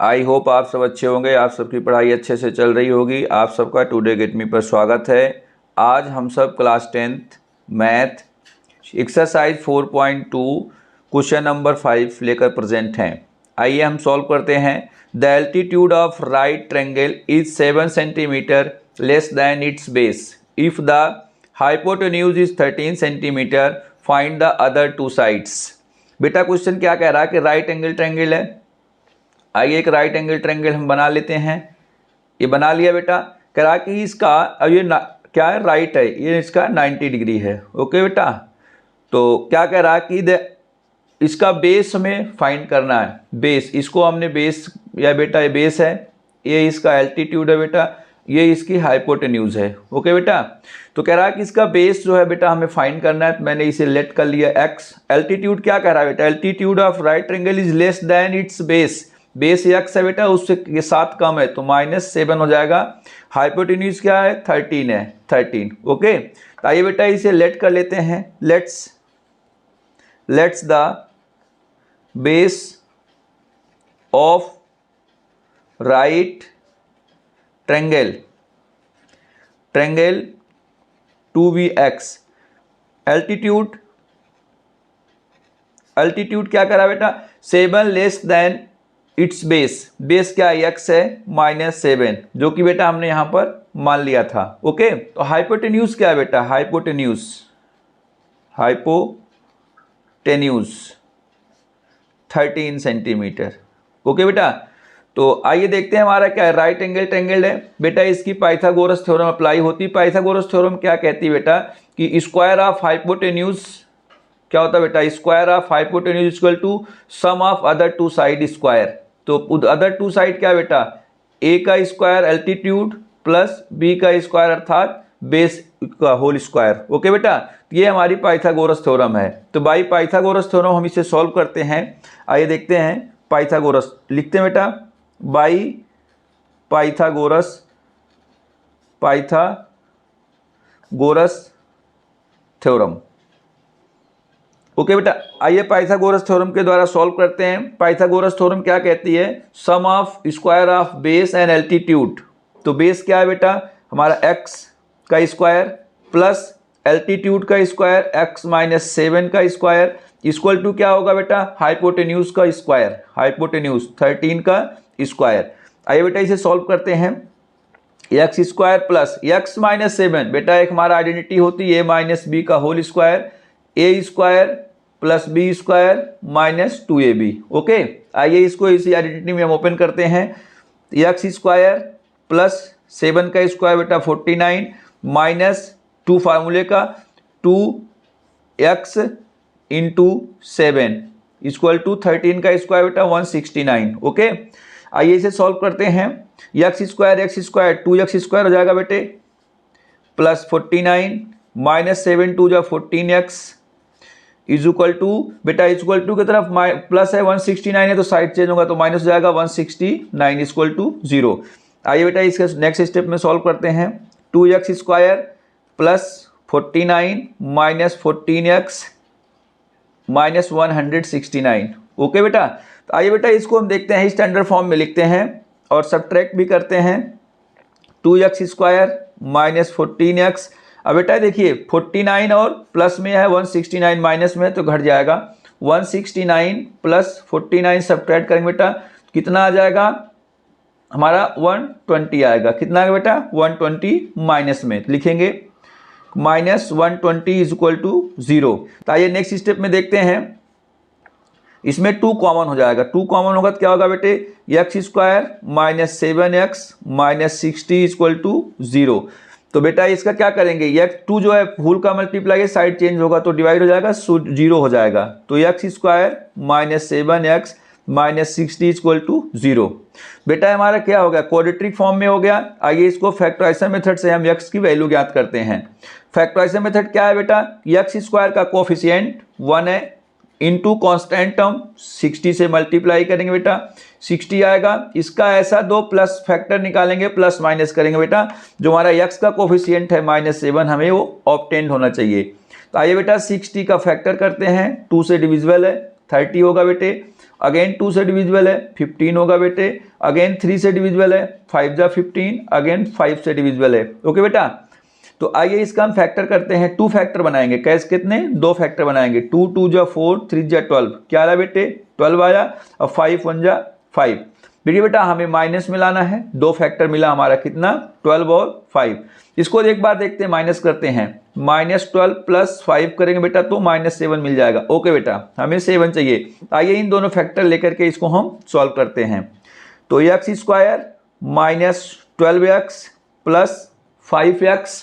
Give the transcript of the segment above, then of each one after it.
I hope आप सब अच्छे होंगे, आप सबकी पढ़ाई अच्छे से चल रही होगी। आप सबका टुडे गेट मी पर स्वागत है। आज हम सब class 10th math exercise 4.2 question number 5 लेकर प्रेजेंट हैं। आइए हम सॉल्व करते हैं। The altitude of right triangle is 7 centimetre less than it's base. If the hypotenuse is 13 centimetre, find the other two sides. बेटा क्वेश्चन क्या कह रहा है कि राइट एंगल ट्रायंगल है। आइए एक राइट एंगल ट्रायंगल हम बना लेते हैं। ये बना लिया बेटा। कह रहा कि इसका अब ये क्या है, राइट है, ये इसका 90 डिग्री है। ओके बेटा, तो क्या कह रहा कि इसका बेस हमें फाइंड करना है। बेस, इसको हमने बेस या बेटा ये बेस है, ये इसका एल्टीट्यूड है बेटा, ये इसकी हाइपोटेन्यूज है। ओके बेटा, तो कह रहा है कि इसका बेस जो है बेटा हमें फाइंड करना है। तो मैंने इसे लेट कर लिया एक्स। एल्टीट्यूड क्या कह रहा है बेटा, altitude of right triangle is less than its base. Base x है बेटा, उससे ये 7 कम है तो -7 हो जाएगा। हाइपोटेन्यूज क्या है, 13 है, 13। ओके, तो आइए बेटा इसे लेट कर लेते हैं। Let's the base of right triangle to be x. Altitude क्या करा बेटा, 7 less than its base. Base क्या है, एक्स है, -7, जो कि बेटा हमने यहां पर मान लिया था। ओके, तो हाइपोटेन्यूज क्या है बेटा, हाइपोटेन्यूज 13 सेंटीमीटर। ओके बेटा, तो आइए देखते हैं हमारा क्या है, राइट एंगल ट्रायंगल है बेटा, इसकी पाइथागोरस थ्योरम अप्लाई होती है। पाइथागोरस थ्योरम क्या कहती है बेटा कि स्क्वायर ऑफ हाइपोटेन्यूज क्या होता है बेटा, square of hypotenuse equal to sum of other two side square. तो अदर टू साइड क्या बेटा, ए का स्क्वायर एल्टीट्यूड प्लस बी का स्क्वायर अर्थात बेस का होल स्क्वायर। ओके बेटा, ये हमारी पाइथागोरस थ्योरम है। तो बाई पाइथागोरस थ्योरम हम इसे सॉल्व करते हैं। आइए देखते हैं। पाइथागोरस लिखते हैं बेटा, बाई पाइथागोरस थ्योरम। ओके बेटा, आइए पाइथागोरस थ्योरम के द्वारा सॉल्व करते हैं। पाइथागोरस थ्योरम क्या कहती है, sum of square of base and altitude. तो बेस क्या है बेटा हमारा x का स्क्वायर प्लस एल्टीट्यूड का स्क्वायर x -7 का स्क्वायर इक्वल टू क्या होगा बेटा, हाइपोटेन्यूज का स्क्वायर, हाइपोटेन्यूज 13 का स्क्वायर। आइए बेटा इसे सॉल्व करते हैं। एक्स स्क्वायर प्लस x -7 बेटा एक हमारा आइडेंटिटी होती है -b का whole square, a square plus b square -2ab। Okay, आइए इसको इसी आइडेंटिटी में हम ओपन करते हैं। एक्स स्क्वायर प्लस 7 का स्क्वायर बेटा 49 -2 फार्मूले का 2x इंटू 7 इक्वल टू 13 का स्क्वायर बेटा 169। ओके, आइए इसे सॉल्व करते हैं। एक्स स्क्वायर 2x स्क्वायर हो जाएगा बेटे प्लस 49 -7 2 जा 14x इज इक्वल टू बेटा इक्वल टू की तरफ प्लस है 169 है तो साइड चेंज होगा तो माइनस हो जाएगा 169 इक्वल टू 0। आइए बेटा इसके नेक्स्ट स्टेप में सॉल्व करते हैं। 2x square plus 49 minus 14x minus 169। Okay बेटा, तो आइए बेटा इसको हम देखते हैं, स्टैंडर्ड फॉर्म में लिखते हैं और सब्ट्रैक्ट भी करते हैं। 2x square minus 14x। अब बेटा देखिए 49 और प्लस में है 169 माइनस में तो घट जाएगा। 169 प्लस 49 सब्ट्रैक्ट करेंगे बेटा कितना आ जाएगा हमारा 120 आएगा। कितना आएगा बेटा 120 माइनस में लिखेंगे -120 इज इक्वल टू 0। तो आइए नेक्स्ट स्टेप में देखते हैं। इसमें 2 कॉमन हो जाएगा। 2 कॉमन होगा तो क्या होगा बेटे, x square -7x -60 equal to 0। तो बेटा इसका क्या करेंगे, x2 जो है फुल का मल्टीप्लाई है, साइड चेंज होगा तो डिवाइड हो जाएगा, 0 हो जाएगा। तो x square -7x -60 equal to 0। बेटा हमारा क्या हो गया, क्वाड्रेटिक फॉर्म में हो गया। आइए इसको फैक्टराइजेशन मेथड से हम x की वैल्यू ज्ञात करते हैं। फैक्टराइजेशन मेथड क्या है बेटा, एक्स स्क्वायर का कोफिशिएंट 1 है इंटू कॉन्स्टेंट टर्म 60 से मल्टीप्लाई करेंगे बेटा 60 आएगा। इसका ऐसा 2 प्लस फैक्टर निकालेंगे, प्लस माइनस करेंगे बेटा, जो हमारा x का कोफिशिएंट है -7 हमें वो ऑब्टेन्ड होना चाहिए। तो आइए बेटा 60 का फैक्टर करते हैं, 2 से डिविजिबल है 30 होगा बेटे। अगेन 2 से डिविजिबल है 15 होगा बेटे, अगेन 3 से डिविजिबल है 5 जा 15, अगेन 5 से डिविजिबल है। ओके बेटा, तो आइए इसका हम फैक्टर करते हैं, 2 फैक्टर बनाएंगे। कैसे, कितने, 2 फैक्टर बनाएंगे। 2 2 जा 4, 3 जा 12, क्या आया बेटे 12 आया, और 5 1 जा 5। देखिए बेटा हमें माइनस में लाना है, 2 फैक्टर मिला हमारा कितना 12 और 5। इसको एक बार देखते हैं, माइनस करते हैं, -12 + 5 करेंगे बेटा तो -7 मिल जाएगा। ओके बेटा, हमें 7 चाहिए। आइए इन दोनों फैक्टर लेकर के इसको हम सॉल्व करते हैं। तो x² - 12x + 5x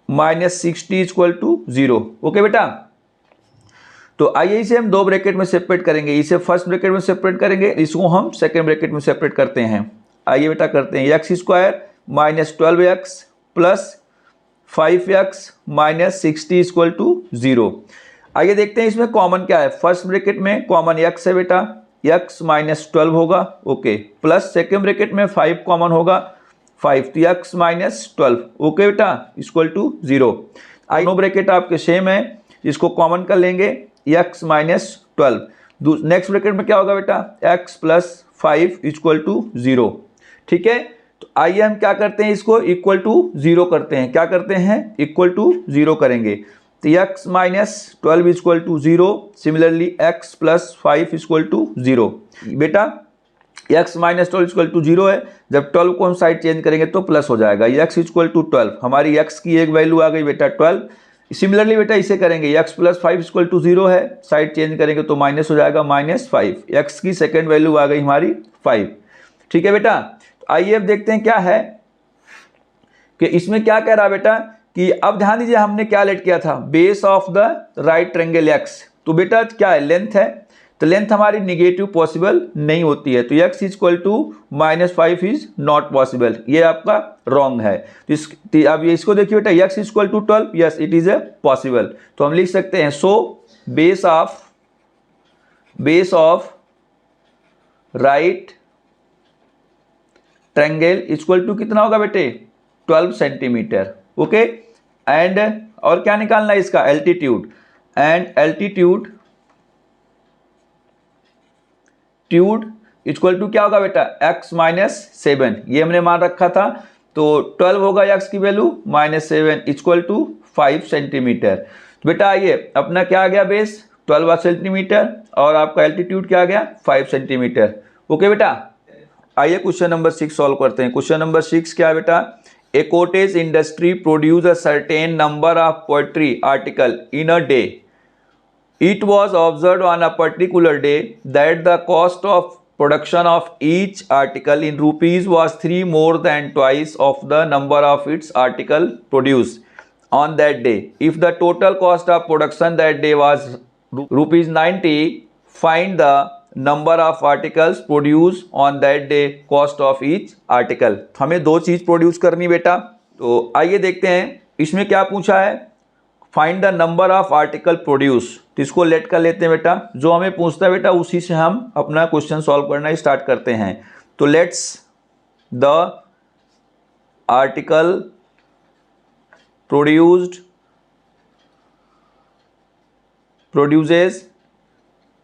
-60 = 0। ओके बेटा, तो आइए इसे हम 2 ब्रैकेट में सेपरेट करेंगे। इसे फर्स्ट ब्रैकेट में सेपरेट करेंगे, इसको हम सेकंड ब्रैकेट में सेपरेट करते हैं। आइए बेटा करते हैं, x² - 12x + 5x -60 = 0। आइए देखते हैं इसमें कॉमन क्या है। फर्स्ट ब्रैकेट में कॉमन x है बेटा, x -12 होगा। ओके, प्लस सेकंड ब्रैकेट में 5 कॉमन होगा, 5 तो x -12। ओके बेटा, = 0। दोनों ब्रैकेट आपके सेम है, इसको कॉमन कर लेंगे, x -12। नेक्स्ट ब्रैकेट में क्या होगा बेटा, x + 5 = 0। ठीक है, तो आइए हम क्या करते हैं, इसको =0 करते हैं। क्या करते हैं, =0 करेंगे। तो x -12 = 0, सिमिलरली x + 5 = 0। बेटा x -12 = 0 है, जब 12 को हम साइड चेंज करेंगे तो प्लस हो जाएगा। x = 12, हमारी x की एक वैल्यू आ गई बेटा 12। सिमिलरली बेटा इसे करेंगे, x + 5 = 0 है, साइड चेंज करेंगे तो माइनस हो जाएगा, -5। x की सेकेंड वैल्यू आ गई हमारी 5। ठीक है बेटा, तो आइए अब देखते हैं क्या है कि इसमें क्या कह रहा है बेटा, कि अब ध्यान दीजिए हमने क्या लेट किया था, base of the right triangle x। तो बेटा क्या है, लेंथ है, तो लेंथ हमारी निगेटिव पॉसिबल नहीं होती है, तो x = -5 इज नॉट पॉसिबल, ये आपका रॉन्ग है। तो अब ये इसको देखिए बेटा, x = 12, yes it is a possible. तो हम लिख सकते हैं, so base of right triangle = कितना होगा बेटे, 12 सेंटीमीटर। ओके, एंड और क्या निकालना है इसका, एल्टीट्यूड, एंड एल्टीट्यूड = क्या होगा बेटा, x -7, ये हमने मान रखा था। तो 12 होगा x की वैल्यू, -7 = 5 सेंटीमीटर। तो बेटा आइए अपना क्या आ गया, बेस 12 सेंटीमीटर, और आपका एल्टीट्यूड क्या आ गया, 5 सेंटीमीटर। ओके बेटा, आइए क्वेश्चन नंबर 6 सॉल्व करते हैं। क्वेश्चन नंबर 6 क्या है बेटा, a cottage industry produce a certain number of poetry article in a day. It was observed on a particular day that the cost of production of each article in rupees was 3 more than twice of the number of its article produced on that day. If the total cost of production that day was rupees 90, find the number of articles produced on that day, cost of each article. हमें 2 चीज produce करनी बेटा, तो आइए देखते हैं इसमें क्या पूछा है, find the number of article produce. तो इसको लेट कर लेते हैं बेटा, जो हमें पूछता है बेटा उसी से हम अपना क्वेश्चन सॉल्व करना स्टार्ट करते हैं। तो let's the article produces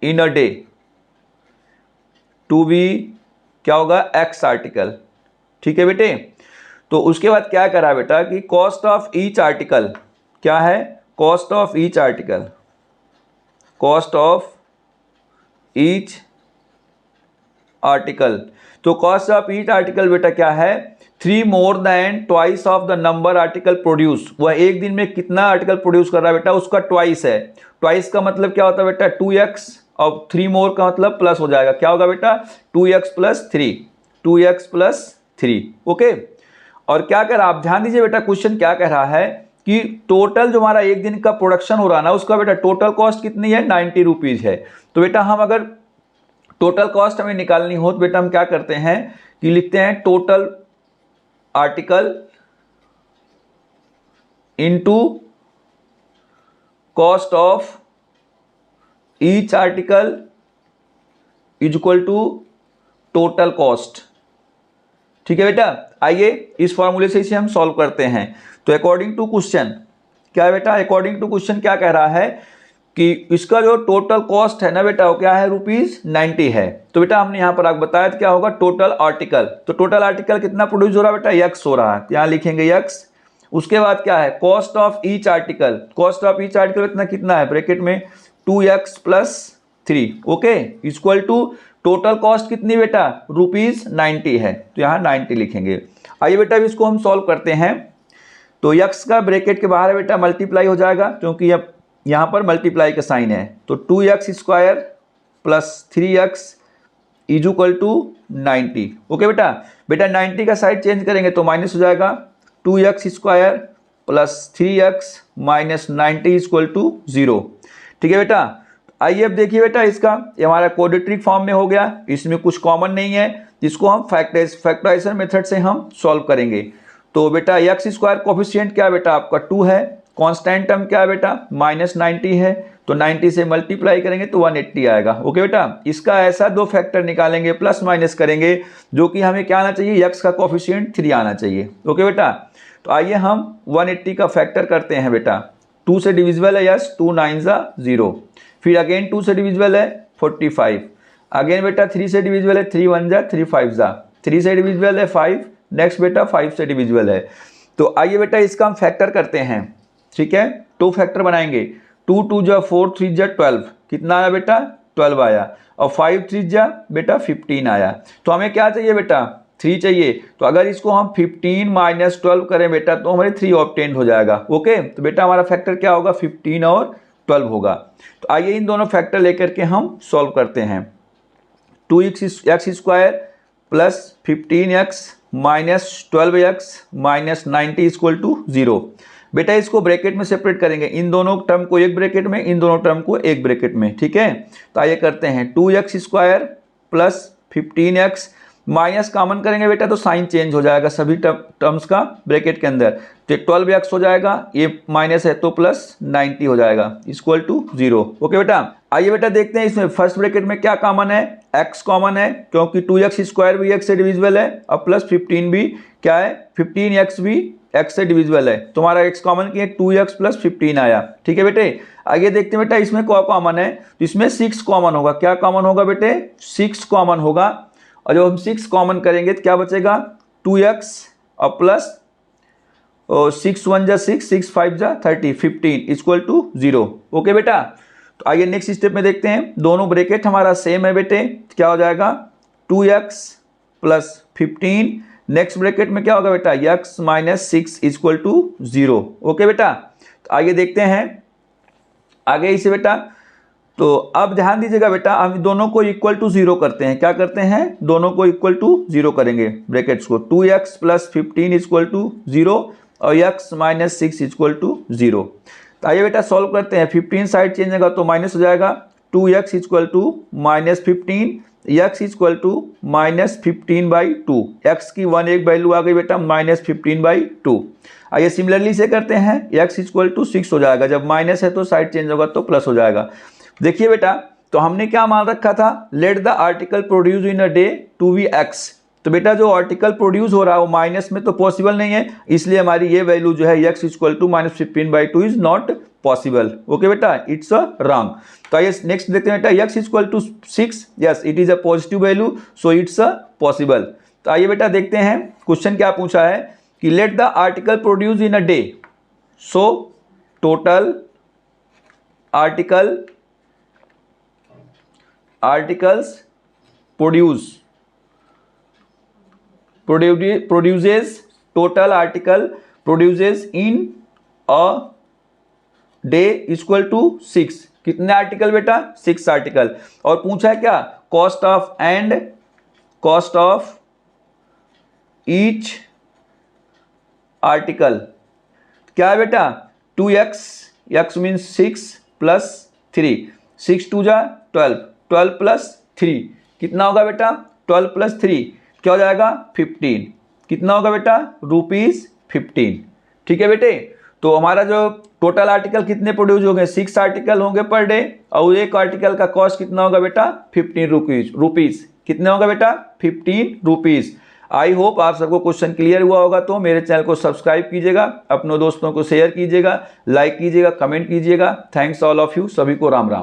in a day to be, क्या होगा, एक्स आर्टिकल। ठीक है बेटे, तो उसके बाद क्या करा बेटा कि कॉस्ट ऑफ ईच आर्टिकल, क्या है, cost of each article, cost of each article. तो कॉस्ट ऑफ ईच आर्टिकल बेटा क्या है, 3 more than twice of the number article produce. वह एक दिन में कितना आर्टिकल प्रोड्यूस कर रहा है बेटा, उसका ट्वाइस है। ट्वाइस का मतलब क्या होता है बेटा, 2x, और 3 more का मतलब प्लस हो जाएगा, क्या होगा बेटा, 2x + 3, 2x + 3। ओके, और क्या कह रहा है, आप ध्यान दीजिए बेटा, क्वेश्चन क्या कह रहा है कि टोटल जो हमारा एक दिन का प्रोडक्शन हो रहा है ना, उसका बेटा टोटल कॉस्ट कितनी है, 90 रुपीज है। तो बेटा हम अगर टोटल कॉस्ट हमें निकालनी हो तो बेटा हम क्या करते हैं कि लिखते हैं total article into cost of each article = total cost. ठीक है बेटा, आइए इस फॉर्मूले से इसे हम सॉल्व करते हैं। तो अकॉर्डिंग टू क्वेश्चन क्या है बेटा, अकॉर्डिंग टू क्वेश्चन क्या कह रहा है कि इसका जो टोटल कॉस्ट है ना बेटा वो क्या है, ₹90 है। तो बेटा हमने यहाँ पर आपको बताया क्या होगा, टोटल आर्टिकल। तो टोटल आर्टिकल कितना प्रोड्यूस हो रहा है बेटा, X हो रहा है, यहाँ लिखेंगे X। उसके बाद क्या है, cost of each article. Cost of each article इतना कितना है, ब्रैकेट में 2x + 3, okay, equal to total cost कितनी बेटा, ₹90 है, तो यहाँ 90 लिखेंगे। आइए बेटा अब इसको हम सॉल्व करते हैं। तो x का ब्रैकेट के बाहर है बेटा मल्टीप्लाई हो जाएगा, क्योंकि अब यहाँ पर मल्टीप्लाई का साइन है। तो 2x² + 3x = 90, ओके बेटा। बेटा 90 का साइड चेंज करेंगे तो माइनस हो जाएगा, 2x² + 3x - 90 = 0, ठीक है बेटा। आइए अब देखिए बेटा इसका, ये हमारा क्वाड्रेटिक फॉर्म में हो गया, इसमें कुछ कॉमन नहीं है, जिसको हम फैक्टराइजेशन मेथड से हम सॉल्व करेंगे। तो बेटा x² कोफिशिएंट क्या है बेटा आपका 2 है, कांस्टेंट टर्म क्या है बेटा -90 है, तो 90 से मल्टीप्लाई करेंगे तो 180 आएगा, ओके बेटा। इसका ऐसा दो फैक्टर निकालेंगे, प्लस माइनस करेंगे, जो कि हमें क्या आना चाहिए, x का कोफिशिएंट 3 आना चाहिए, ओके बेटा। तो आइए हम 180 का फैक्टर करते हैं बेटा। 2 से डिविजिबल है, यस, 2 9 0, फिर अगेन 2 से डिविजिबल है 45, अगेन बेटा 3 से डिविजिबल है, 3 1 3 5 3 से डिविजिबल है 5, नेक्स्ट बेटा 5 से डिविजिबल है। तो आइए बेटा इसका हम फैक्टर करते हैं, ठीक है। 2 फैक्टर बनाएंगे, 2 2 4 3 12, कितना आया बेटा 12 आया, और 5 3 बेटा 15 आया। तो हमें क्या चाहिए बेटा 3 चाहिए, तो अगर इसको हम 15 - 12 करें बेटा तो हमारे 3 ऑब्टेन्ड हो जाएगा, ओके। तो बेटा हमारा फैक्टर क्या होगा, 15 और 12 होगा। तो आइए इन दोनों फैक्टर लेकर के हम सॉल्व करते हैं। 2x² + 15x - 12x - 90 = 0। बेटा इसको ब्रैकेट में सेपरेट करेंगे, इन दोनों टर्म को एक ब्रैकेट में, इन दोनों टर्म को एक ब्रैकेट में, ठीक है। तो आइए करते हैं, 2x² + 15x, माइनस कॉमन करेंगे बेटा तो साइन चेंज हो जाएगा सभी टर्म्स का ब्रैकेट के अंदर, तो 12x हो जाएगा, ये माइनस है तो प्लस 90 हो जाएगा, = 0, ओके बेटा। आइए बेटा देखते हैं इसमें फर्स्ट ब्रैकेट में क्या कॉमन है, x कॉमन है, क्योंकि 2x² भी x से डिविजिबल है, और प्लस 15 भी क्या है, 15x भी x से डिविजिबल है, तुम्हारा x कॉमन किया 2x + 15 आया, ठीक है बेटे। आगे देखते हैं बेटा इसमें क्या कॉमन है, तो इसमें 6 कॉमन होगा, क्या कॉमन होगा बेटे, 6 कॉमन होगा, और जब हम 6 कॉमन करेंगे तो क्या बचेगा, 2x और प्लस 6 1 6 6 5 30 15 = 0, ओके बेटा। तो आइए नेक्स्ट स्टेप में देखते हैं, दोनों ब्रैकेट हमारा सेम है बेटे, क्या हो जाएगा 2x + 15, नेक्स्ट ब्रैकेट में क्या होगा बेटा x - 6 = 0, ओके बेटा। तो आइए देखते हैं आगे इसे बेटा। तो अब ध्यान दीजिएगा बेटा, हम दोनों को = 0 करते हैं, क्या करते हैं, दोनों को = 0 करेंगे ब्रैकेट्स को, 2x + 15 = 0 और x - 6 = 0। तो आइए बेटा सॉल्व करते हैं, 15 साइड चेंज होगा तो माइनस हो जाएगा, 2x = -15, x = -15/2, x की 1 एक वैल्यू आ गई बेटा -15/2। आइए सिमिलरली से करते हैं, x = 6 हो जाएगा, जब माइनस है तो साइड चेंज होगा तो प्लस हो जाएगा। देखिए बेटा, तो हमने क्या मान रखा था, let the article produce in a day to be x। तो बेटा जो आर्टिकल प्रोड्यूस हो रहा है वो माइनस में तो पॉसिबल नहीं है, इसलिए हमारी ये वैल्यू जो है x = -15/2 is not possible, okay बेटा, इट्स अ रॉन्ग। तो आइए नेक्स्ट देखते हैं बेटा, x = 6, yes it is a positive value, so it's a possible. तो आइए बेटा देखते हैं क्वेश्चन क्या पूछा है कि late the article produce in a day, so total articles produces total article produces in a day = 6। कितने आर्टिकल बेटा, 6 आर्टिकल। और पूछा है क्या, कॉस्ट ऑफ ईच आर्टिकल क्या है बेटा, 2x, x मीन्स 6 + 3, 6 2 12, 12 + 3 कितना होगा बेटा, 12 + 3 क्या हो जाएगा 15, कितना होगा बेटा ₹15, ठीक है बेटे। तो हमारा जो टोटल आर्टिकल कितने प्रोड्यूस होंगे, 6 आर्टिकल होंगे पर डे, और एक आर्टिकल का कॉस्ट कितना होगा बेटा ₹15, कितने होगा बेटा ₹15। आई होप आप सबको क्वेश्चन क्लियर हुआ होगा। तो मेरे चैनल को सब्सक्राइब कीजिएगा, अपने दोस्तों को शेयर कीजिएगा, लाइक कीजिएगा, कमेंट कीजिएगा। थैंक्स ऑल ऑफ यू, सभी को राम राम।